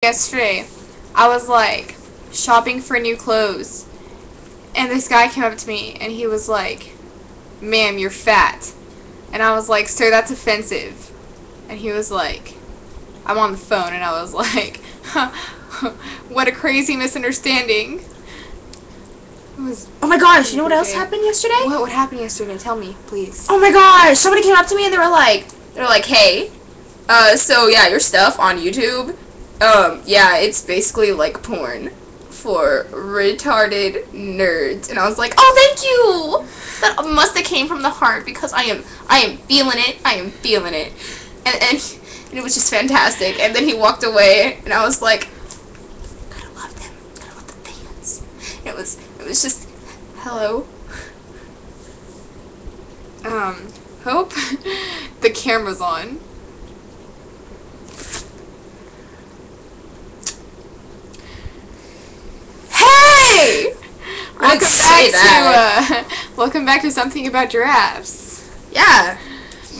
Yesterday, I was like shopping for new clothes, and this guy came up to me and he was like, "Ma'am, you're fat." And I was like, "Sir, that's offensive." And he was like, "I'm on the phone." And I was like, "What a crazy misunderstanding." It was Oh my gosh, you know what else happened yesterday? What happened yesterday? Tell me, please. Oh my gosh, somebody came up to me and they were like, "Hey, so yeah, your stuff on YouTube, yeah, it's basically like porn for retarded nerds." And I was like, "Oh, thank you! That must have came from the heart because I am feeling it. I am feeling it." And it was just fantastic. And then he walked away, and I was like, "Gotta love them. Gotta love the fans." It was just, hello. Hope the camera's on. Hey! Welcome back to Something About Giraffes. Yeah.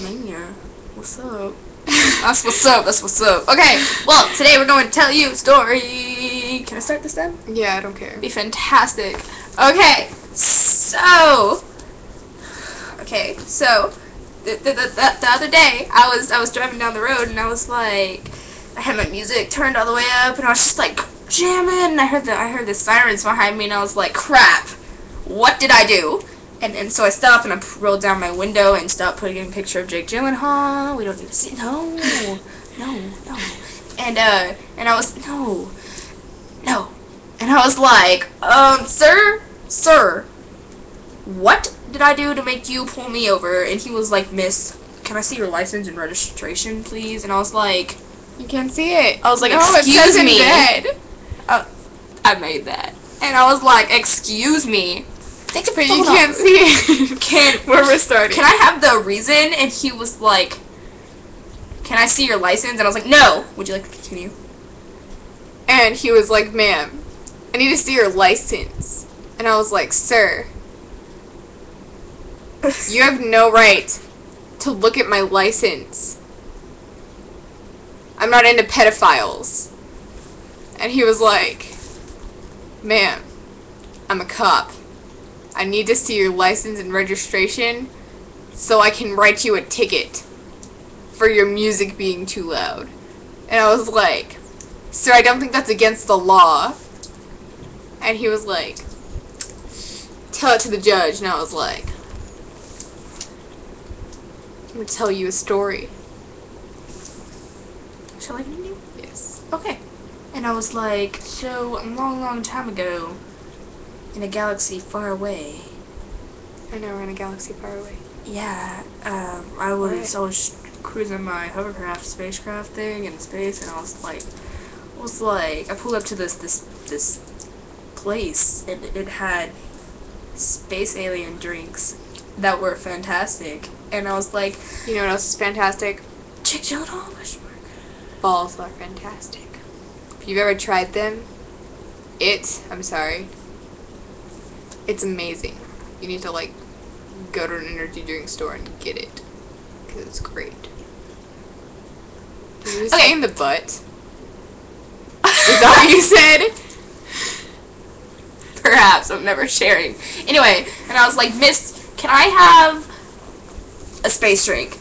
Mania. What's up? That's what's up. That's what's up. Okay. Well, today we're going to tell you a story. Can I start this then? Yeah, I don't care. Be fantastic. Okay. So the other day I was driving down the road and I was like, I had my music turned all the way up and I was just like jamming. And I heard the sirens behind me and I was like, crap. What did I do? And so I stopped and I rolled down my window and stopped putting in a picture of Jake Gyllenhaal. We don't need to see. No. And I was no. And I was like, sir, what did I do to make you pull me over? And he was like, "Miss, can I see your license and registration, please?" And I was like, "You can't see it." I was like, "No, "Excuse it says me." in bed. I made that. And I was like, "Excuse me." But you can't see it. We're starting. Can I have the reason? And he was like, "Can I see your license?" And I was like, "No." Would you like to continue? And he was like, "Ma'am, I need to see your license." And I was like, "Sir, you have no right to look at my license. I'm not into pedophiles." And he was like, "Ma'am, I'm a cop. I need to see your license and registration so I can write you a ticket for your music being too loud." And I was like, "Sir, I don't think that's against the law." And he was like, "Tell it to the judge." And I was like, "I'm going to tell you a story." Shall I continue? Yes. Okay. And I was like, so a long time ago, in a galaxy far away. I know, we're in a galaxy far away. Yeah, I was cruising my hovercraft spacecraft thing in space, and I was like, I pulled up to this place, and it had space alien drinks that were fantastic, and I was like, You know what else is fantastic? Jake Gyllenhaal? Balls are fantastic. If you've ever tried them, I'm sorry, it's amazing. You need to, like, go to an energy drink store and get it, because it's great. Did you say in the butt? Is that what you said? Perhaps. I'm never sharing. Anyway, and I was like, "Miss, can I have a space drink?"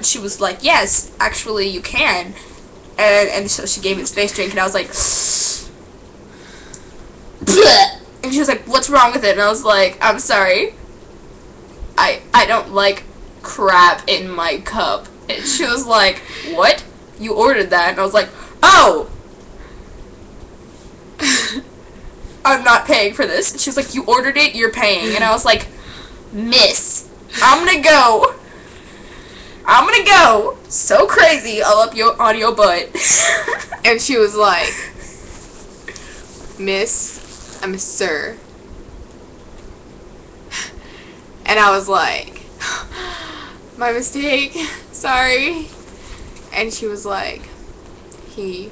She was like, "Yes, actually you can." And so she gave me the space drink, and I was like, bleh. And she was like, "What's wrong with it?" And I was like, "I'm sorry. I don't like crap in my cup." And she was like, "What? You ordered that?" And I was like, "Oh! I'm not paying for this." And she was like, "You ordered it, you're paying." And I was like, "Miss, I'm gonna go so crazy all up on your butt." And she was like, "Miss, I'm a sir." And I was like, "My mistake, sorry." And she was like, he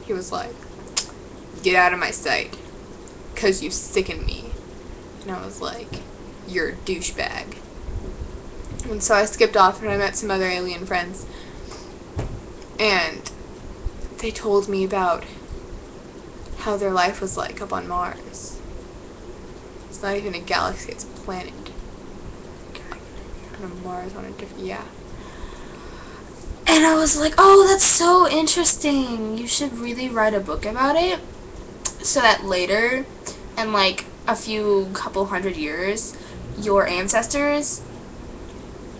was like, "Get out of my sight, 'cause you sicken me." And I was like, "You're a douchebag." And so I skipped off and I met some other alien friends. And they told me about how their life was like up on Mars. It's not even a galaxy, it's a planet. On a Mars, on a different, yeah. And I was like, oh, that's so interesting. You should really write a book about it so that later, in like a couple hundred years, your ancestors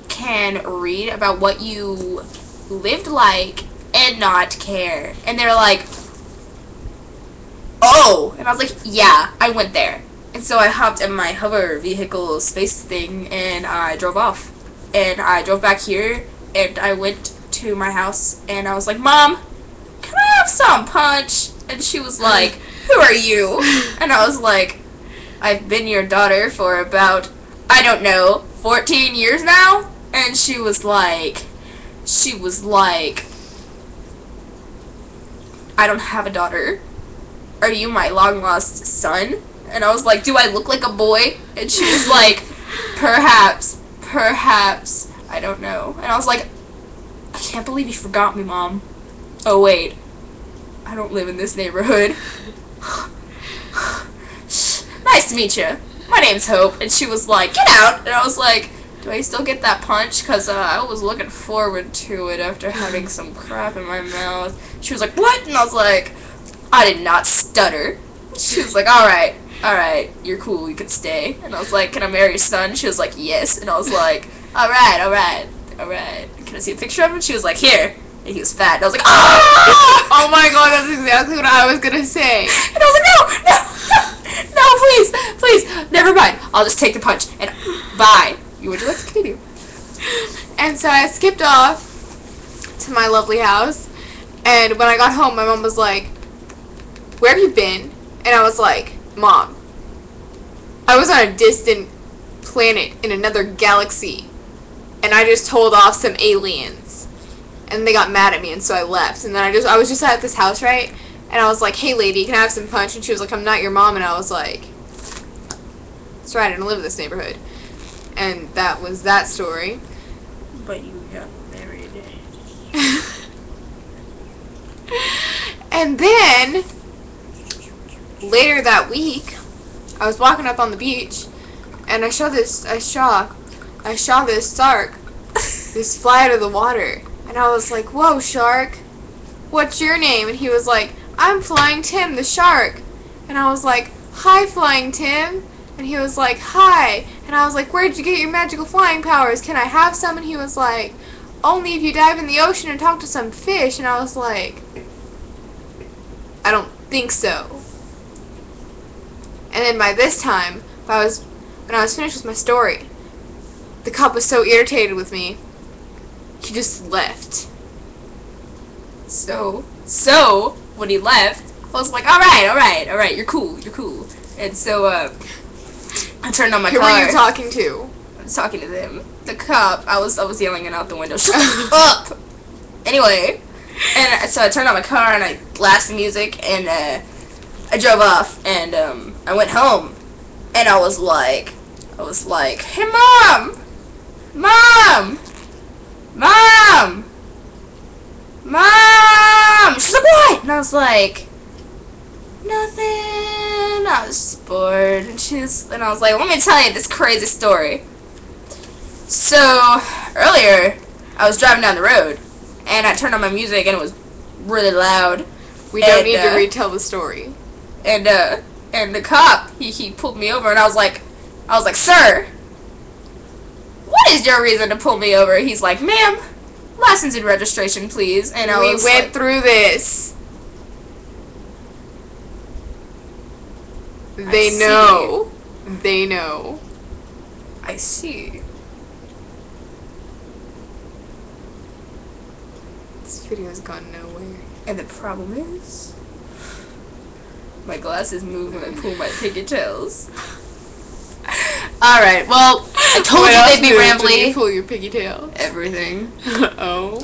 can read about what you lived like and not care. And they're like, oh. And I was like, yeah, I went there. And so I hopped in my hover vehicle space thing and I drove off. And I drove back here and I went to my house and I was like, Mom, can I have some punch? And she was like, who are you? And I was like, I've been your daughter for about, I don't know, 14 years now? And she was like, I don't have a daughter. Are you my long-lost son? And I was like, do I look like a boy? And she was like, perhaps, I don't know. And I was like, I can't believe you forgot me, Mom. Oh, wait. I don't live in this neighborhood. Nice to meet you. My name's Hope. And she was like, get out. And I was like, do I still get that punch? Because I was looking forward to it after having some crap in my mouth. She was like, what? And I was like, I did not stutter. She was like, alright, you're cool, you can stay. And I was like, can I marry your son? She was like, yes. And I was like, alright. Can I see a picture of him? She was like, here. And he was fat. And I was like, ah! Oh my god, that's exactly what I was gonna say. And I was like, no, please, never mind. I'll just take the punch. And bye. Would you like to continue? And so I skipped off to my lovely house. And when I got home, my mom was like, where have you been? And I was like, Mom, I was on a distant planet in another galaxy. And I just told off some aliens. And they got mad at me, and so I left. And then I was just at this house, right? And I was like, hey lady, can I have some punch? And she was like, I'm not your mom. And I was like, that's right, I don't live in this neighborhood. And that was that story. But you got married. And then later that week, I was walking up on the beach, and I saw this shark, this fly out of the water, and I was like, whoa, shark, what's your name? And he was like, I'm Flying Tim, the shark. And I was like, hi, Flying Tim. And he was like, hi. And I was like, where'd you get your magical flying powers? Can I have some? And he was like, only if you dive in the ocean and talk to some fish. And I was like, I don't think so. And then by this time, when I was finished with my story, the cop was so irritated with me, he just left. So when he left, I was like, alright, you're cool. And so, I turned on my car. Who were you talking to? I was talking to them. The cop, I was yelling it out the window, shut up! Anyway, and so I turned on my car and I blasted music and, I drove off and, I went home and I was like, hey Mom! She's like, what? And I was like, nothing. I was just bored. And I was like, let me tell you this crazy story. So, earlier, I was driving down the road, and I turned on my music, and it was really loud. We don't need to retell the story. And the cop, he pulled me over, and I was like, sir, what is your reason to pull me over? He's like, ma'am, license and registration, please. And I was went through this. They know. I see. This video's gone nowhere. And the problem is, my glasses move when I pull my pigtails. Alright, well, I told you they'd be rambly. When you pull your pigtail? Everything. Oh.